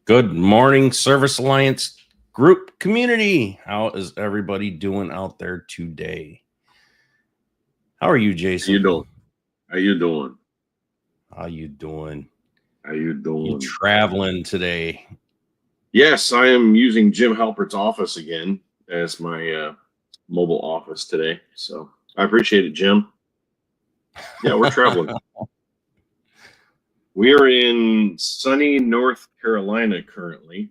Good morning, Service Alliance group community. How is everybody doing out there today? How are you, Jason? How you doing? How you doing? How you doing? How you doing? You traveling today? Yes, I am using Jim Halpert's office again as my mobile office today. So I appreciate it, Jim. Yeah, we're traveling. We are in sunny North Carolina currently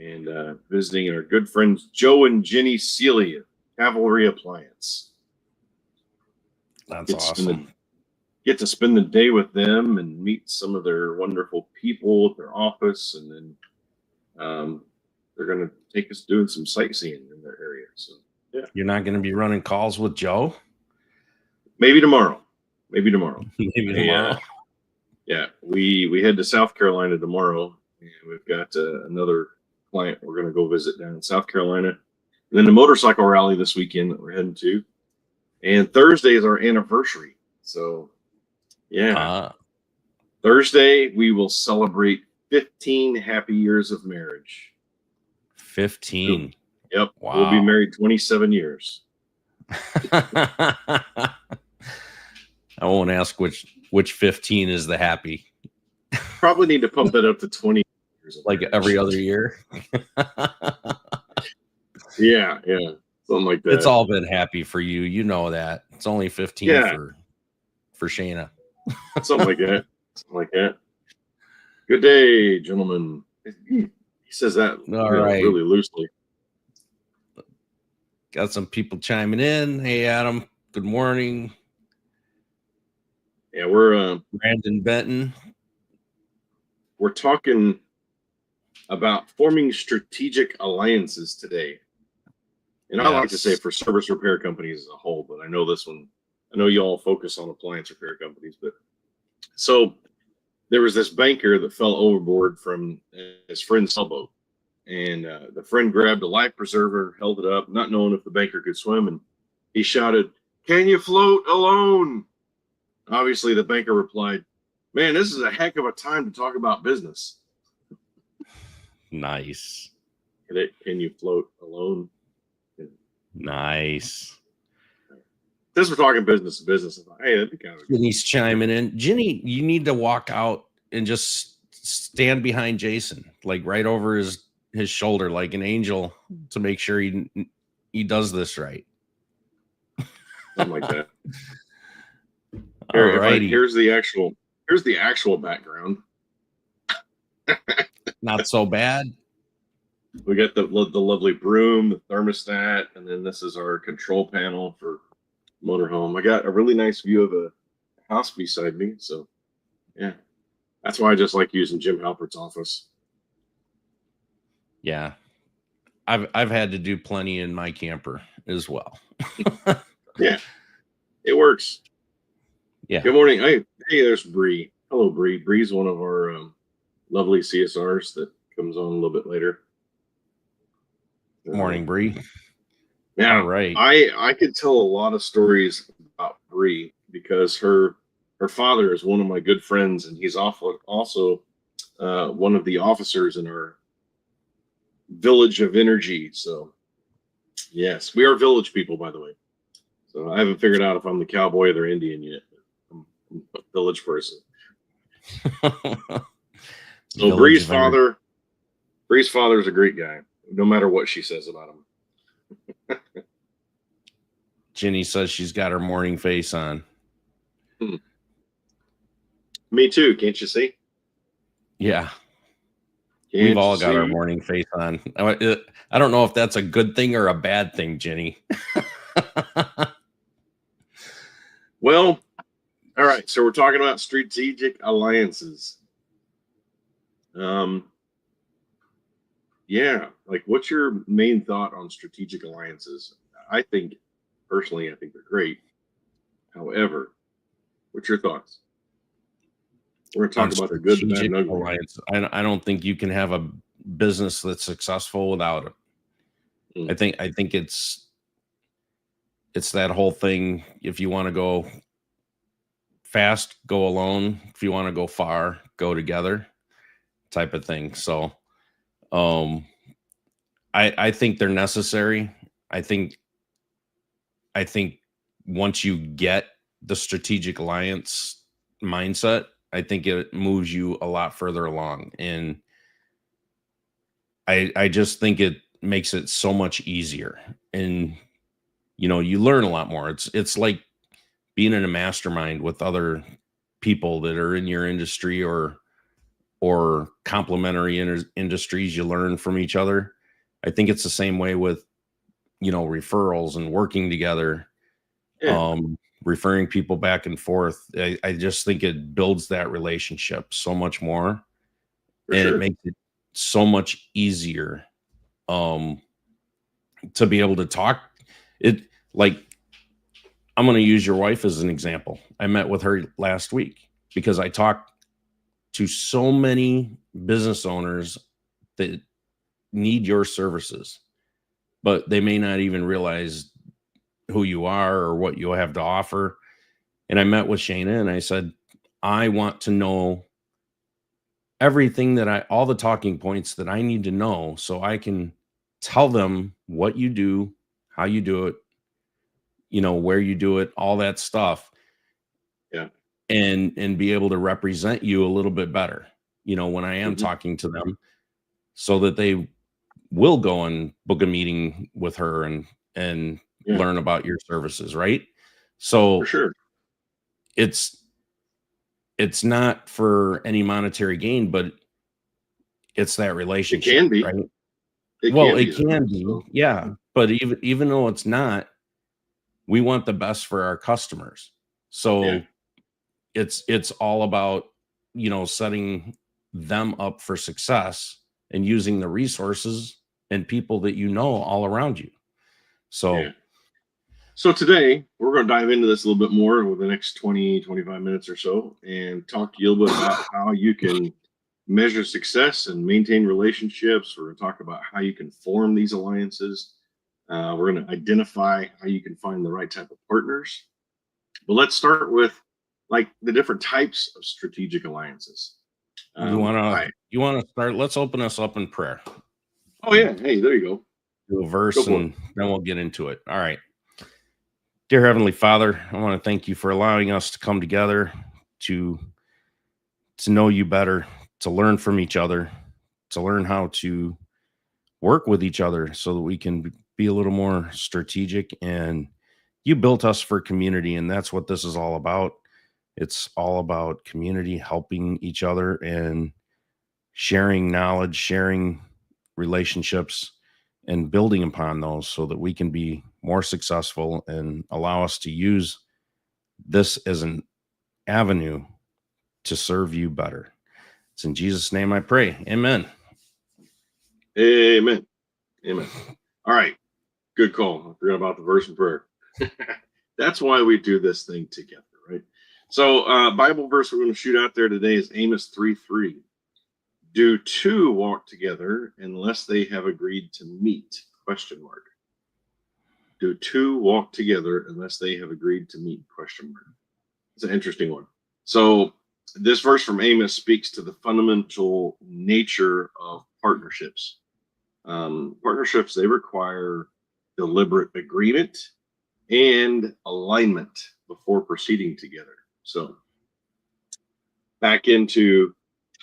and visiting our good friends Joe and Jenny Seeley at Cavalry Appliance. That's awesome. Get to spend the day with them and meet some of their wonderful people at their office, and then they're going to take us doing some sightseeing in their area. So yeah, You're not going to be running calls with Joe? maybe tomorrow. Maybe tomorrow. Yeah, we head to South Carolina tomorrow, and we've got another client we're going to go visit down in South Carolina, and then the motorcycle rally this weekend that we're heading to, and Thursday is our anniversary. So yeah, Thursday we will celebrate 15 happy years of marriage. 15. Yep. Wow. We'll be married 27 years. I won't ask which 15 is the happy. Probably need to pump that up to 20 years. Like every other year. Yeah. Something like that. It's all been happy for you. You know that. It's only 15 for Shayna. Something like that. Good day, gentlemen. He says that really loosely. Got some people chiming in. Hey, Adam. Good morning. Yeah, we're Brandon Benton. We're talking about forming strategic alliances today. And I like to say for service repair companies as a whole, but I know this one, I know you all focus on appliance repair companies, but so there was this banker that fell overboard from his friend's sailboat, and the friend grabbed a life preserver, held it up, not knowing if the banker could swim, and he shouted, "Can you float alone?" Obviously, the banker replied, "Man, this is a heck of a time to talk about business." Nice. Can you float alone? Nice. Since we're talking business to business, hey, that'd be kind of. Jenny's chiming in. Jenny, you need to walk out and just stand behind Jason, like right over his shoulder, like an angel, to make sure he does this right. Something like that. Here's the actual background. Not so bad. We got the lovely broom, the thermostat, and then this is our control panel for motorhome. I got a really nice view of a house beside me, so yeah, that's why I just like using Jim Halpert's office. Yeah, I've had to do plenty in my camper as well. Yeah, it works. Yeah. Good morning. Hey, there's Bree. Hello, Bree. Bree's one of our lovely CSRs that comes on a little bit later. Morning, Bree. Yeah, all right. I could tell a lot of stories about Bree because her father is one of my good friends, and he's also one of the officers in our Village of Energy. So yes, we are village people, by the way. So I haven't figured out if I'm the cowboy or the Indian yet. I'm a village person. So Bree's father is a great guy, no matter what she says about him. Jenny says she's got her morning face on. Me too. Can't you see? Yeah. We've all got our morning face on. I don't know if that's a good thing or a bad thing, Jenny. Well, all right. So we're talking about strategic alliances. Yeah. Like, what's your main thought on strategic alliances? Personally, I think they're great. However, what's your thoughts? We're going to talk about the good, the bad, and ugly. Alliance. I don't think you can have a business that's successful without it. I think it's that whole thing. If you want to go fast, go alone. If you want to go far, go together. type of thing. So um I think they're necessary. I think I think once you get the strategic alliance mindset, I think it moves you a lot further along. And I just think it makes it so much easier. And you learn a lot more. It's like being in a mastermind with other people that are in your industry or complementary industries. You learn from each other. I think it's the same way with referrals and working together, Yeah, referring people back and forth. I just think it builds that relationship so much more, for and it sure. makes it so much easier um to be able to talk. It like I'm going to use your wife as an example. I met with her last week because I talked to so many business owners that need your services, but they may not even realize who you are or what you have to offer. And I met with Shayna and I said, I want to know everything all the talking points that I need to know so I can tell them what you do, how you do it, where you do it, all that stuff, Yeah. and be able to represent you a little bit better, when I am Hmm. talking to them, so that they will go and book a meeting with her and Yeah, learn about your services, right? for So sure. it's it's not for any monetary gain, but it's that It relationship, can be. right? It Well, can it be though. can be, So yeah, but even though it's not, we want the best for our customers. yeah, So it's all about, setting them up for success and using the resources and people that all around you. yeah. So So today we're going to dive into this a little bit more over the next 20, 25 minutes or so and talk to you a little bit about how you can measure success and maintain relationships. We're going to talk about how you can form these alliances. We're going to identify how you can find the right type of partners. But let's start with like the different types of strategic alliances. you want I to you want to start? Let's open us up in prayer. Oh yeah, hey, there you go. Do a Go verse for it. and then we'll get into it. All right. Dear Heavenly Father, I want to thank you for allowing us to come together to know you better, to learn from each other, to learn how to work with each other so that we can be a little more strategic. And you built us for community, and that's what this is all about. It's all about community, helping each other and sharing knowledge, sharing relationships, and building upon those so that we can be more successful and allow us to use this as an avenue to serve you better. It's in Jesus' name I pray. Amen. Amen. Amen. All right. Good call. I forgot about the verse and prayer. That's why we do this thing together, right? So, Bible verse we're going to shoot out there today is Amos 3:3. Do two walk together unless they have agreed to meet? Question mark. Do two walk together unless they have agreed to meet? Question mark. It's an interesting one. So, this verse from Amos speaks to the fundamental nature of partnerships. Partnerships, they require deliberate agreement and alignment before proceeding together. So, back into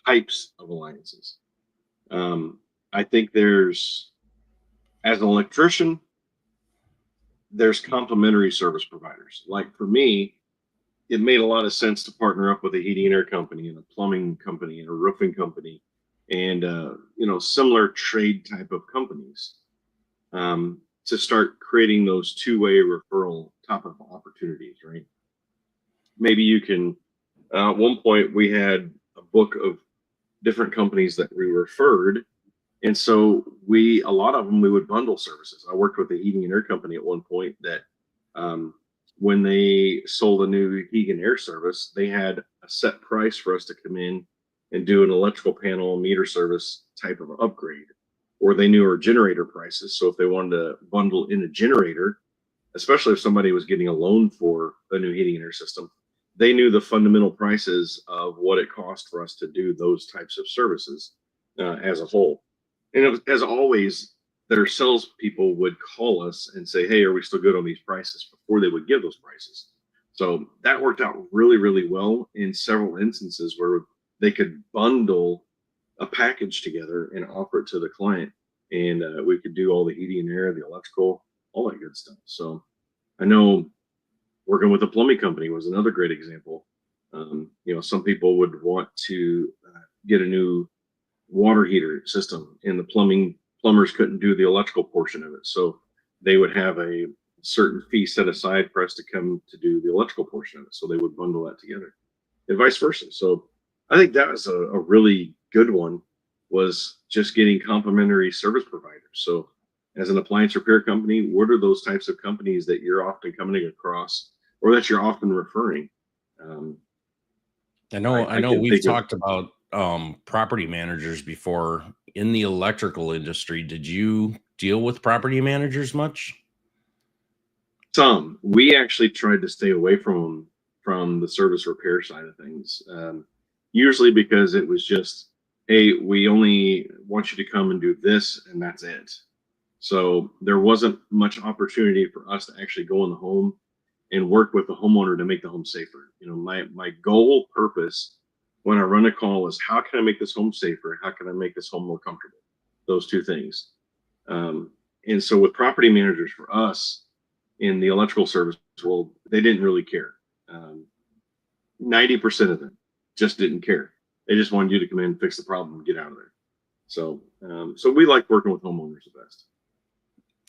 types of alliances. Um, I think as an electrician, there's complementary service providers. Like for me, it made a lot of sense to partner up with a heating and air company and a plumbing company and a roofing company and similar trade type of companies, to start creating those two-way referral type of opportunities, right? Maybe you can. At one point, we had a book of different companies that we referred, and so a lot of them, we would bundle services. I worked with a heating and air company at one point that, um, when they sold a new heating and air service, they had a set price for us to come in and do an electrical panel meter service type of upgrade, or they knew our generator prices. So if they wanted to bundle in a generator, especially if somebody was getting a loan for a new heating and air system, they knew the fundamental prices of what it cost for us to do those types of services. as a whole. And it was, as always, their salespeople would call us and say, "Hey, are we still good on these prices?" before they would give those prices. So that worked out really, really well in several instances where they could bundle a package together and offer it to the client, and we could do all the heating and air, the electrical, all that good stuff. So I know working with a plumbing company was another great example. Some people would want to get a new water heater system, and the plumbers couldn't do the electrical portion of it, so they would have a certain fee set aside for us to come to do the electrical portion of it. So they would bundle that together, and vice versa. So I think that was a really good one. Was just getting complimentary service providers. So as an appliance repair company, what are those types of companies that you're often coming across, or that you're often referring? Um, I I know can we've think of talked about property managers before in the electrical industry. Did you deal with property managers much? some. We actually tried to stay away from them, from the service repair side of things. Usually because it was just, hey, we only want you to come and do this, and that's it. So there wasn't much opportunity for us to actually go in the home and work with the homeowner to make the home safer. My goal purpose when I run a call is, how can I make this home safer? How can I make this home more comfortable? Those two things. And so with property managers, for us in the electrical service world, they didn't really care. 90% of them just didn't care. They just wanted you to come in, fix the problem, and get out of there. So we like working with homeowners the best.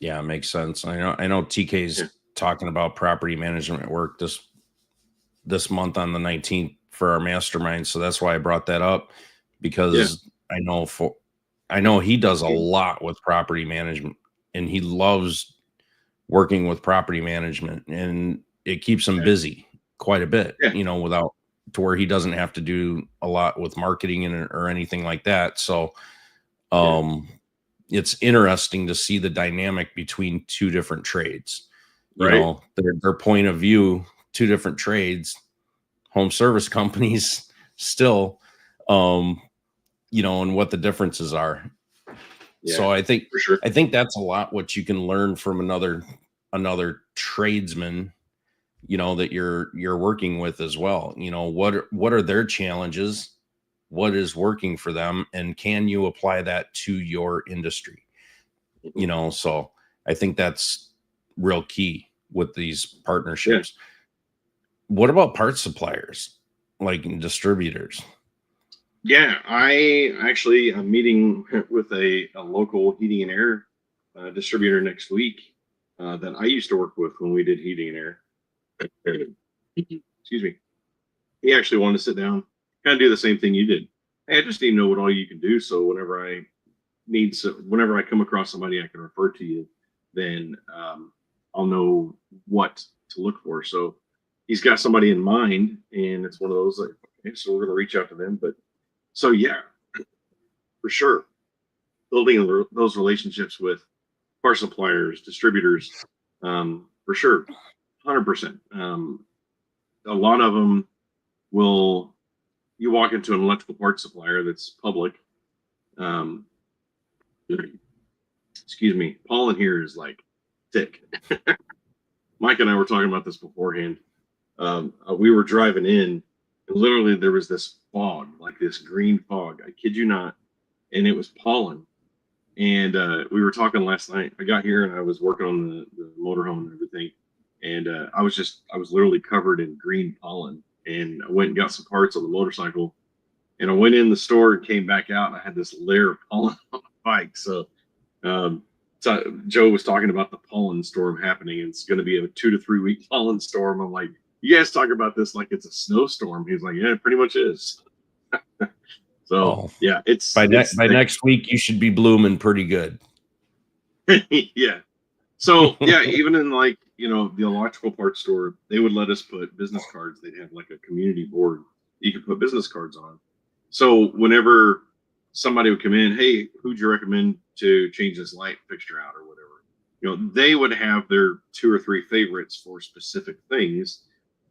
Yeah, it makes sense. I know TK's Yeah. talking about property management work this month on the 19th for our mastermind. So that's why I brought that up, because I know he does a lot with property management, and he loves working with property management, and it keeps him busy quite a bit, Yeah. without to where he doesn't have to do a lot with marketing or anything like that. So it's interesting to see the dynamic between two different trades, Right. Their point of view, two different trades, home service companies still, and what the differences are. Yeah, So for sure. I think that's a lot what you can learn from another tradesman, that you're working with as well. What are their challenges, what is working for them, and can you apply that to your industry? So I think that's real key with these Yeah. partnerships. What about parts suppliers, like distributors? Yeah, I'm meeting with a local heating and air distributor next week that I used to work with when we did heating and air. Excuse me. He actually wanted to sit down, kind of do the same thing you did. Hey, I just need to know what all you can do, so whenever I come across somebody I can refer to you, then I'll know what to look for. So he's got somebody in mind, and it's one of those like, okay, so we're going to reach out to them. But so yeah, for sure, building those relationships with part suppliers, distributors, for sure, 100%. A lot of them will. You walk into an electrical parts supplier that's public. Um, excuse me, pollen here is like thick. Mike and I were talking about this beforehand. We were driving in, and literally there was this fog, like this green fog. I kid you not, and it was pollen. And we were talking last night. I got here and I was working on the motorhome and everything, and I was literally covered in green pollen. And I went and got some parts on the motorcycle, and I went in the store and came back out, and I had this layer of pollen on my bike. Um, so Joe was talking about the pollen storm happening. And it's going to be a 2 to 3 week pollen storm. I'm like, you guys talk about this like it's a snowstorm. He's like, yeah, it pretty much is. So Oh, yeah, it's by next week, you should be blooming pretty good. yeah. So yeah, even in like the electrical parts store, they would let us put business cards. They'd have like a community board you could put business cards on. So whenever somebody would come in, hey, who'd you recommend to change this light fixture out or whatever? They would have their 2 or 3 favorites for specific things.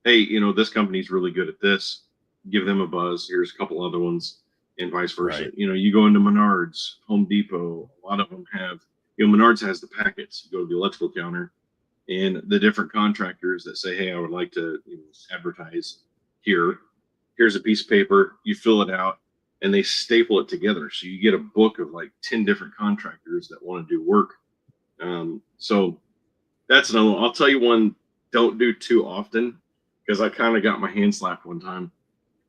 Hey, this company's really good at this. Give them a buzz. Here's a couple other ones. and vice versa. Right. You go into Menards, Home Depot, a lot of them have, Menards has the packets. You go to the electrical counter and the different contractors that say, hey, I would like to advertise here. Here's a piece of paper, you fill it out, and they staple it together. So you get a book of like 10 different contractors that want to do work. So that's another one. I'll tell you one, don't do too often, because I kind of got my hand slapped one time.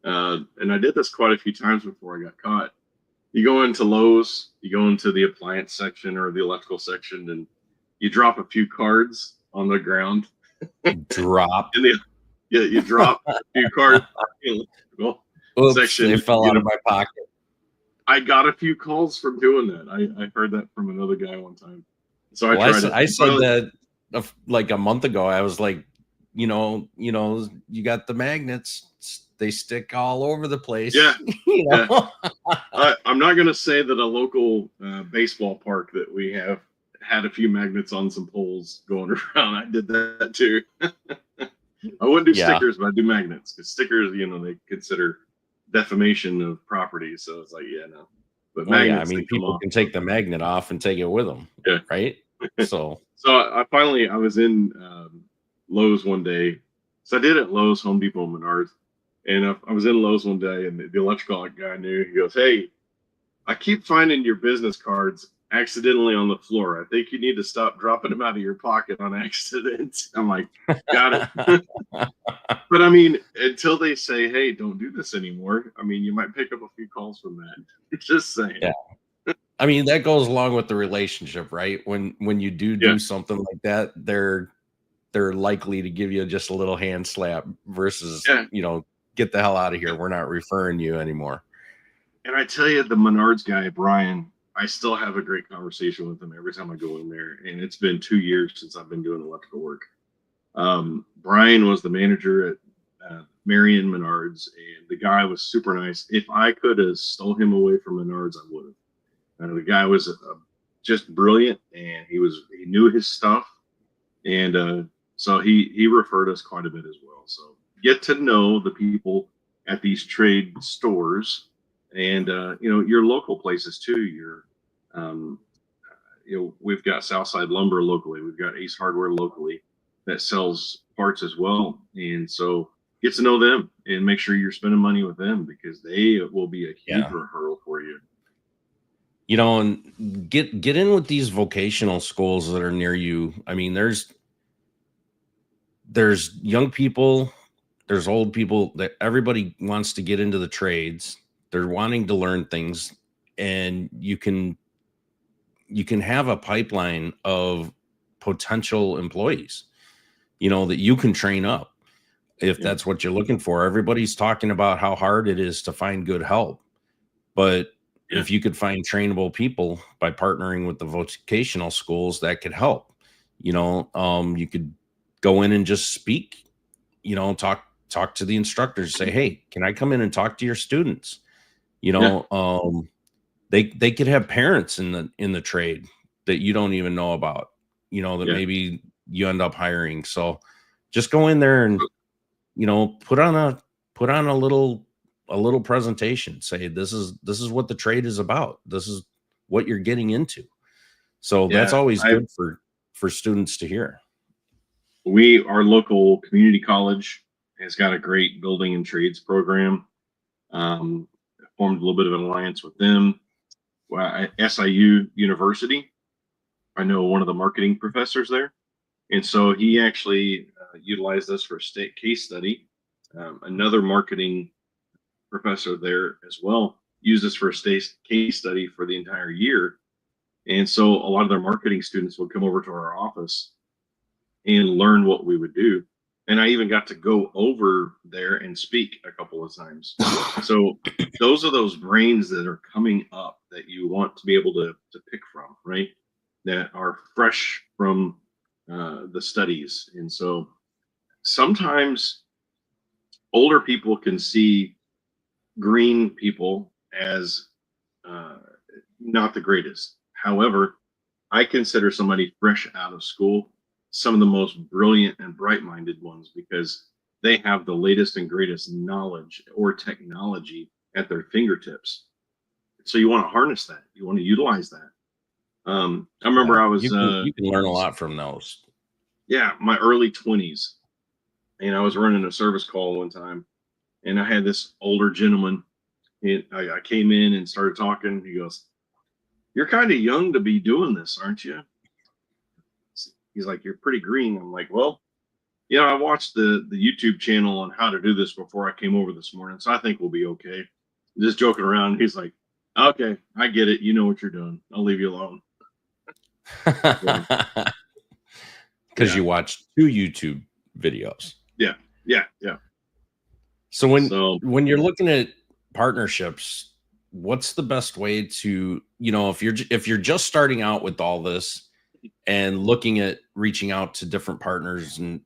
And I did this quite a few times before I got caught. You go into Lowe's, you go into the appliance section or the electrical section, and you drop a few cards on the ground. Drop. And you drop a few cards in the electrical Oops, section. they fell out of my pocket. I got a few calls from doing that. I heard that from another guy one time. So I tried it. I said that like a month ago. I was like, you got the magnets. They stick all over the place. Yeah. Yeah. I'm not going to say that a local baseball park that we have had a few magnets on some poles going around. I did that too. I wouldn't do stickers, but I do magnets, because stickers, they consider defamation of property. So it's like, yeah, no. But magnets, I mean, people can take the magnet off and take it with them. Yeah. Right. So I was in Lowe's one day. So I did it at Lowe's, Home Depot, Menards. And I was in Lowe's one day, and the electrical guy knew. He goes, hey, I keep finding your business cards accidentally on the floor. I think you need to stop dropping them out of your pocket on accident. I'm like, got it. But I mean, until they say, hey, don't do this anymore, I mean, you might pick up a few calls from that. Just saying. Yeah. I mean, that goes along with the relationship, right? When you do something like that, they're likely to give you just a little hand slap versus, get the hell out of here. We're not referring you anymore. And I tell you, the Menards guy, Brian, I still have a great conversation with him every time I go in there. And it's been 2 years since I've been doing electrical work. Brian was the manager at Marion Menards, and the guy was super nice. If I could have stole him away from Menards, I would have. The guy was just brilliant, and he knew his stuff. And so he referred us quite a bit as well. So get to know the people at these trade stores, and your local places too. We've got Southside Lumber locally. We've got Ace Hardware locally that sells parts as well. And so get to know them and make sure you're spending money with them, because they will be a huge referral for you. And get in with these vocational schools that are near you. I mean, there's young people, there's old people, that everybody wants to get into the trades. They're wanting to learn things, and you can have a pipeline of potential employees, that you can train up if that's what you're looking for. Everybody's talking about how hard it is to find good help, but if you could find trainable people by partnering with the vocational schools, that could help. You could go in and just speak, talk to the instructors, say, hey, can I come in and talk to your students? They could have parents in the trade that you don't even know about, that maybe you end up hiring. So just go in there and, put on a little presentation, say, this is what the trade is about. This is what you're getting into. So that's always good for students to hear. Our local community college has got a great building and trades program. Formed a little bit of an alliance with them. SIU University, I know one of the marketing professors there. And so he actually utilized us for a state case study. Another marketing professor there as well used us for a state case study for the entire year. And so a lot of their marketing students would come over to our office and learn what we would do. And I even got to go over there and speak a couple of times. So those are those brains that are coming up that you want to be able to pick from, right? That are fresh from the studies. And so sometimes older people can see green people as not the greatest. However, I consider somebody fresh out of school some of the most brilliant and bright-minded ones, because they have the latest and greatest knowledge or technology at their fingertips. So you want to harness that. You want to utilize that. I remember I was, you can learn a lot from those. yeah, my early 20s, and I was running a service call one time, and I had this older gentleman. I came in and started talking. He goes, "You're kind of young to be doing this, aren't you?" He's like, "You're pretty green." I'm like, "Well, I watched the YouTube channel on how to do this before I came over this morning, so I think we'll be okay." Just joking around. He's like, "Okay, I get it. You know what you're doing. I'll leave you alone." So, Because yeah, you watched 2 YouTube videos. yeah, yeah, yeah. So So when you're looking at partnerships, what's the best way to, if you're just starting out with all this and looking at reaching out to different partners and,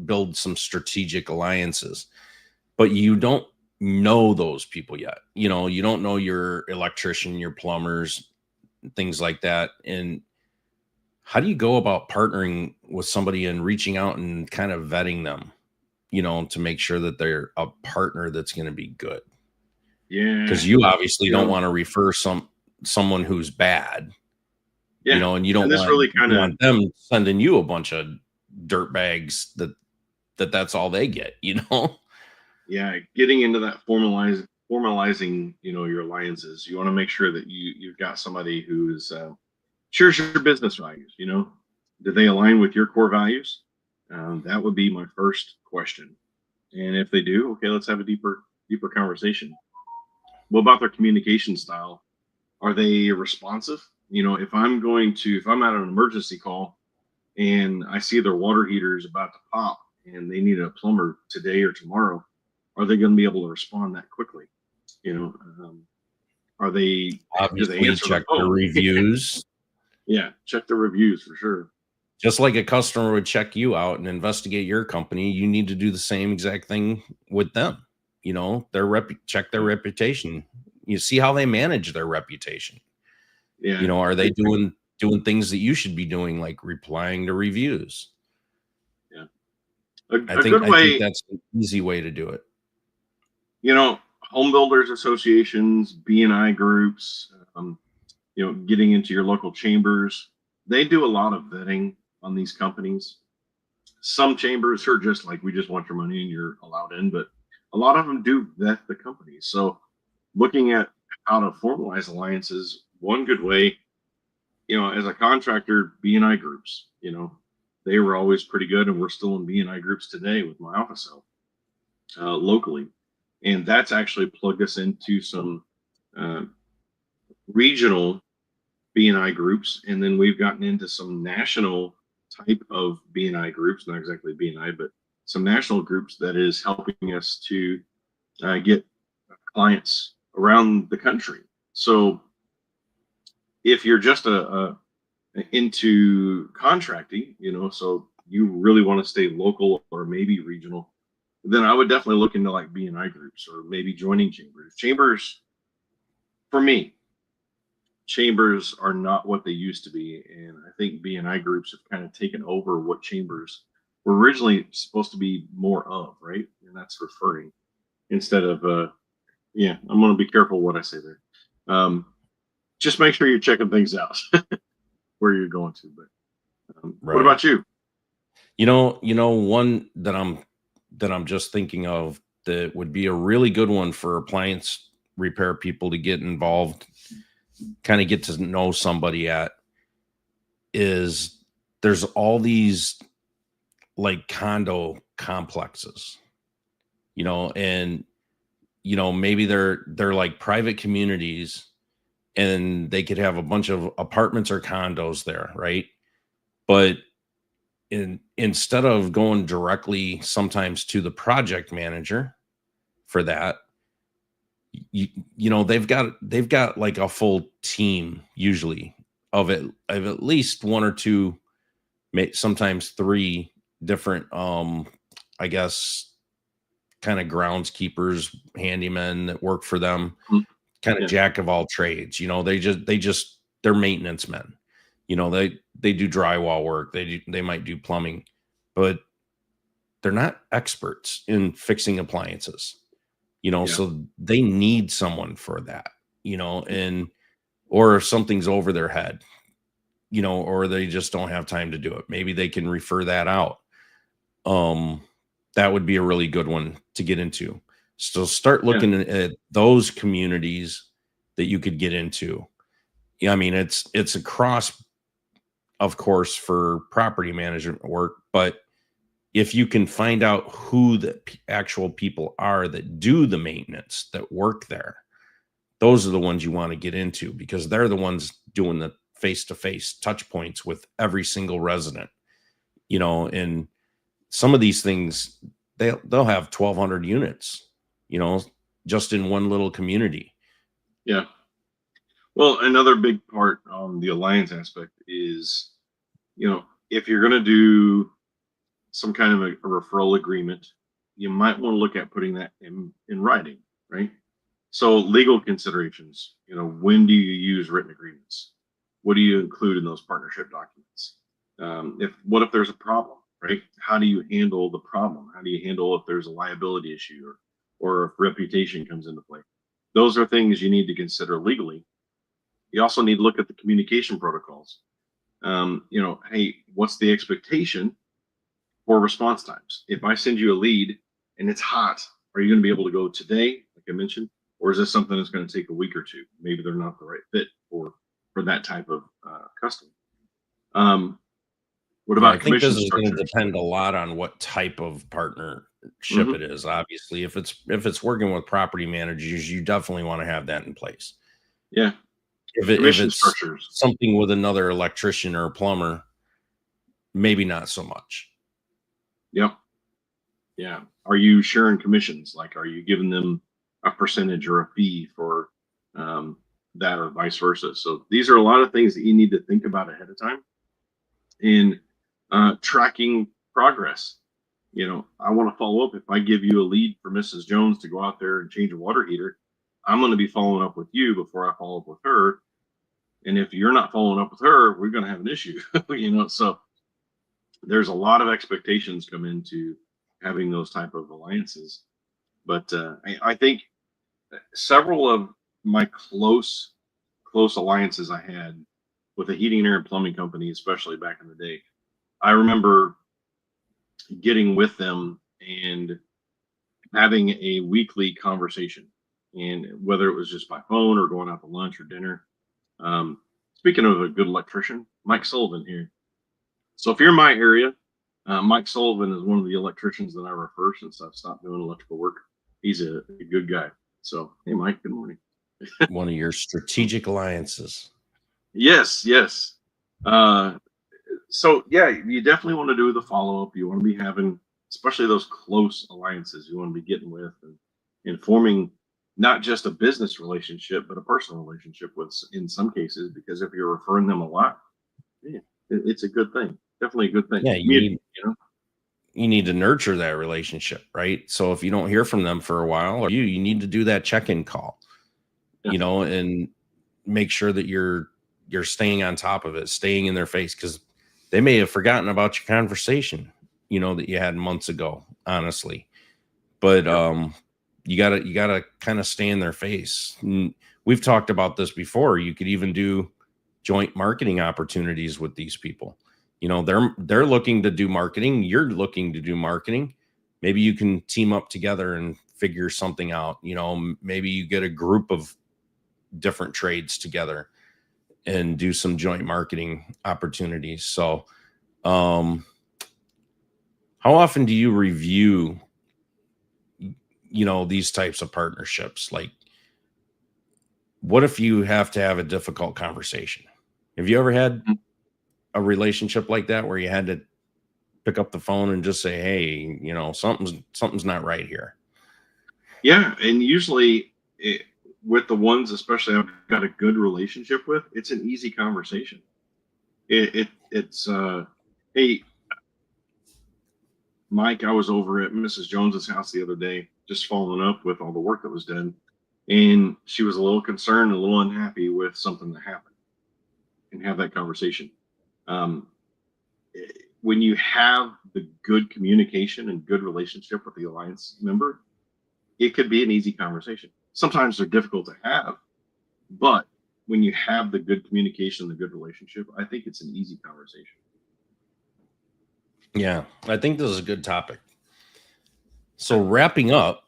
build some strategic alliances, but you don't know those people yet. You don't know your electrician, your plumbers, things like that. And how do you go about partnering with somebody and reaching out and kind of vetting them, to make sure that they're a partner that's going to be good? yeah, Because you obviously you don't know, want to refer someone who's bad, yeah. and you don't And this want really kind you of, want them sending you a bunch of dirt bags that's all they get, yeah, getting into that formalizing, your alliances. You want to make sure that you've got somebody who's shares your business values. Do they align with your core values? That would be my first question. And if they do, okay, let's have a deeper conversation. What about their communication style? Are they responsive? If I'm at an emergency call and I see their water heater is about to pop and they need a plumber today or tomorrow, are they going to be able to respond that quickly? You know, are they? Do they Obviously, answer the check their phone? reviews. Yeah, check the reviews for sure. Just like a customer would check you out and investigate your company, you need to do the same exact thing with them. Check their Yeah, reputation. You see how they manage their reputation. yeah. Are they doing things that you should be doing, like replying to reviews? Yeah. I A think good I think way, that's an easy way to do it. home builders associations, B&I groups, getting into your local chambers, they do a lot of vetting on these companies. Some chambers are just like, we just want your money and you're allowed in, but a lot of them do vet the companies. So looking at how to formalize alliances, one good way, as a contractor, B&I groups, they were always pretty good, and we're still in B&I groups today with my office help locally. And that's actually plugged us into some uh, regional B&I groups, and then we've gotten into some national type of B&I groups, not exactly B&I, but some national groups that is helping us to get clients around the country. So if you're just into contracting, so you really want to stay local or maybe regional, then I would definitely look into like B&I groups or maybe joining chambers. Chambers, for me, chambers are not what they used to be, and I think B&I groups have kind of taken over what chambers were originally supposed to be more of, right? And that's referring instead of yeah. I'm going to be careful what I say there. Um, just make sure you're checking things out where you're going to. But what Right. about you? One that I'm just thinking of that would be a really good one for appliance repair people to get involved, kind of get to know somebody at, is there's all these like condo complexes, and maybe they're like private communities, and they could have a bunch of apartments or condos there, right? But instead of going directly sometimes to the project manager for that, they've got like a full team usually of at least one or two, sometimes three different, I guess, kind of groundskeepers, handymen that work for them, Mm, kind of yeah, jack of all trades. They're maintenance men. They do drywall work. They might do plumbing, but they're not experts in fixing appliances. yeah, So they need someone for that. and or if something's over their head, or they just don't have time to do it. Maybe they can refer that out. Um, that would be a really good one to get into. So start looking at those communities that you could get into. Yeah, I mean, it's across, of course, for property management work, but if you can find out who the actual people are that do the maintenance, that work there, those are the ones you want to get into, because they're the ones doing the face-to-face touch points with every single resident, and some of these things, they'll have 1,200 units, just in one little community. Yeah. Well, another big part on the alliance aspect is, if you're going to do some kind of a referral agreement, you might want to look at putting that in writing, right? So legal considerations, when do you use written agreements? What do you include in those partnership documents? What if there's a problem, right? How do you handle the problem? How do you handle if there's a liability issue or if reputation comes into play? Those are things you need to consider legally. You also need to look at the communication protocols. Hey, what's the expectation for response times? If I send you a lead and it's hot, are you going to be able to go today, like I mentioned, or is this something that's going to take a week or two? Maybe they're not the right fit for that type of customer. What Yeah, about I think this commission is going to structures? depend a lot on what type of partnership Mm-hmm. it is. Obviously, if it's working with property managers, you definitely want to have that in place. Yeah. If Commission it's structures. something with another electrician or a plumber, maybe not so much. Yep. Yeah. Are you sharing commissions? Like, are you giving them a percentage or a fee for that, or vice versa? So these are a lot of things that you need to think about ahead of time in tracking progress. I want to follow up. If I give you a lead for Mrs. Jones to go out there and change a water heater, I'm going to be following up with you before I follow up with her. And if you're not following up with her, we're going to have an issue. So there's a lot of expectations come into having those type of alliances. But I think several of my close alliances I had with a heating and air and plumbing company, especially back in the day, I remember getting with them and having a weekly conversation, and whether it was just by phone or going out to lunch or dinner. Speaking of a good electrician, Mike Sullivan here. So if you're in my area, Mike Sullivan is one of the electricians that I refer since I've stopped doing electrical work. He's a good guy. So, hey, Mike, good morning. One of your strategic alliances. Yes, yes. So yeah, you definitely want to do the follow up. You want to be having, especially those close alliances, you want to be getting with and forming not just a business relationship, but a personal relationship with, in some cases, because if you're referring them a lot, yeah, it's a good thing. Definitely a good thing. Yeah, You you need to nurture that relationship, right? So if you don't hear from them for a while, or you need to do that check-in call, and make sure that you're staying on top of it, staying in their face, because they may have forgotten about your conversation, that you had months ago, honestly. But you gotta kind of stay in their face. And we've talked about this before. You could even do joint marketing opportunities with these people. They're looking to do marketing, you're looking to do marketing. Maybe you can team up together and figure something out. Maybe you get a group of different trades together and do some joint marketing opportunities. So how often do you review these types of partnerships? Like, what if you have to have a difficult conversation? Have you ever had know, a relationship like that where you had to pick up the phone and just say, hey, something's not right here? yeah, and usually with the ones, especially I've got a good relationship with, it's an easy conversation. It's hey, Mike, I was over at Mrs. Jones's house the other day, just following up with all the work that was done, and she was a little concerned, a little unhappy with something that happened, and have that conversation. Um, when you have the good communication and good relationship with the alliance member, it could be an easy conversation. Sometimes they're difficult to have, But when you have the good communication, the good relationship, I think it's an easy conversation. Yeah, I think this is a good topic. So wrapping up,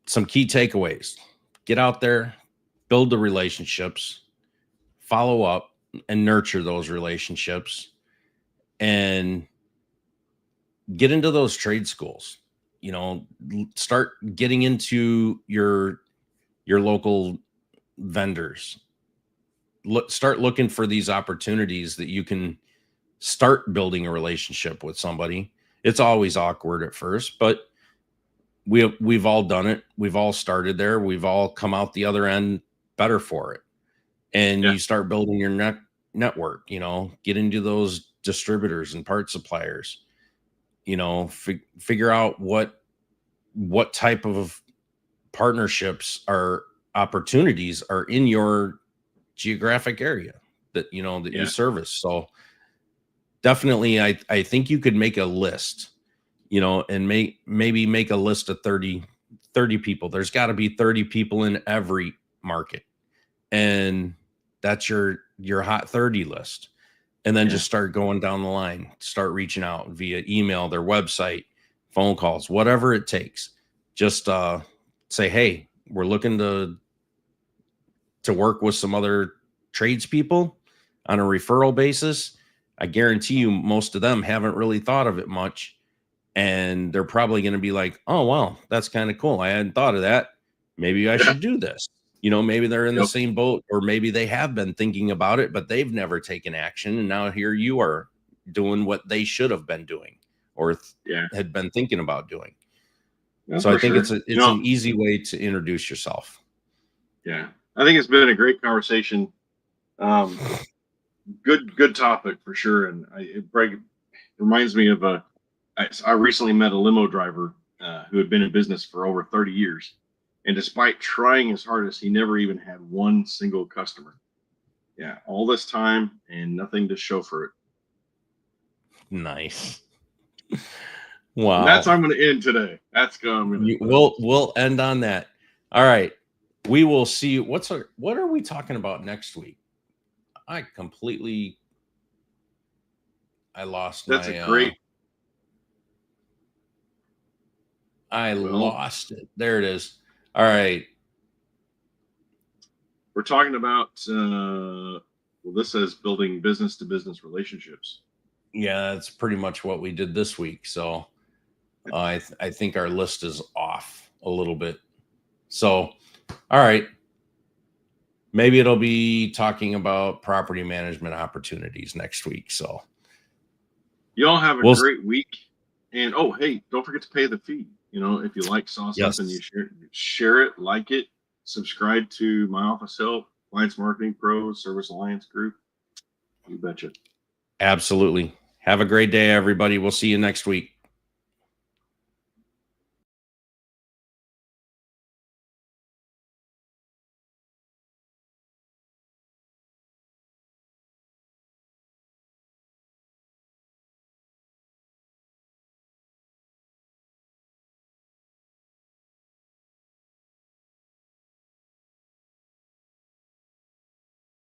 some key takeaways. Get out there, build the relationships, follow up and nurture those relationships, and get into those trade schools. You know, start getting into your local vendors. Start looking for these opportunities that you can start building a relationship with somebody. It's always awkward at first, but we've all done it. We've all started there. We've all come out the other end better for it. And Yeah. you start building your network, you know, get into those distributors and part suppliers, you know, figure out what type of partnerships or opportunities are in your geographic area that, you know, that you Yeah. service. So definitely, I think you could make a list, you know, and maybe make a list of 30 people. There's got to be 30 people in every market, and that's your hot 30 list. And then Yeah. just start going down the line, start reaching out via email, their website, phone calls, whatever it takes. Just say, hey, we're looking to work with some other tradespeople on a referral basis. I guarantee you most of them haven't really thought of it much. And they're probably going to be like, oh, wow, that's kind of cool. I hadn't thought of that. Maybe I should do this. You know, maybe they're in the Yep. same boat, or maybe they have been thinking about it, but they've never taken action. And now here you are doing what they should have been doing or Yeah. had been thinking about doing. Yeah, So I for think sure. it's an easy way to introduce yourself. Yeah. I think it's been a great conversation. Good topic for sure. And it reminds me of I recently met a limo driver who had been in business for over 30 years. And despite trying his hardest, he never even had one single customer. Yeah. All this time and nothing to show for it. Nice. And that's Wow. how I'm going to end today. That's going to We'll end on that. All right. We will see. What are we talking about next week? I lost That's a my great. I Well, lost it. There it is. All right. we're talking about well, this says building business to business relationships. Yeah, that's pretty much what we did this week. So I think our list is off a little bit. So, all right. Maybe it'll be talking about property management opportunities next week. So Y'all have a we'll great week. And oh, hey, don't forget to pay the fee. You know, if you saw something, you yes, share it, like it, subscribe to My Office Help, Alliance Marketing Pros, Service Alliance Group. You betcha. absolutely. Have a great day, everybody. We'll see you next week.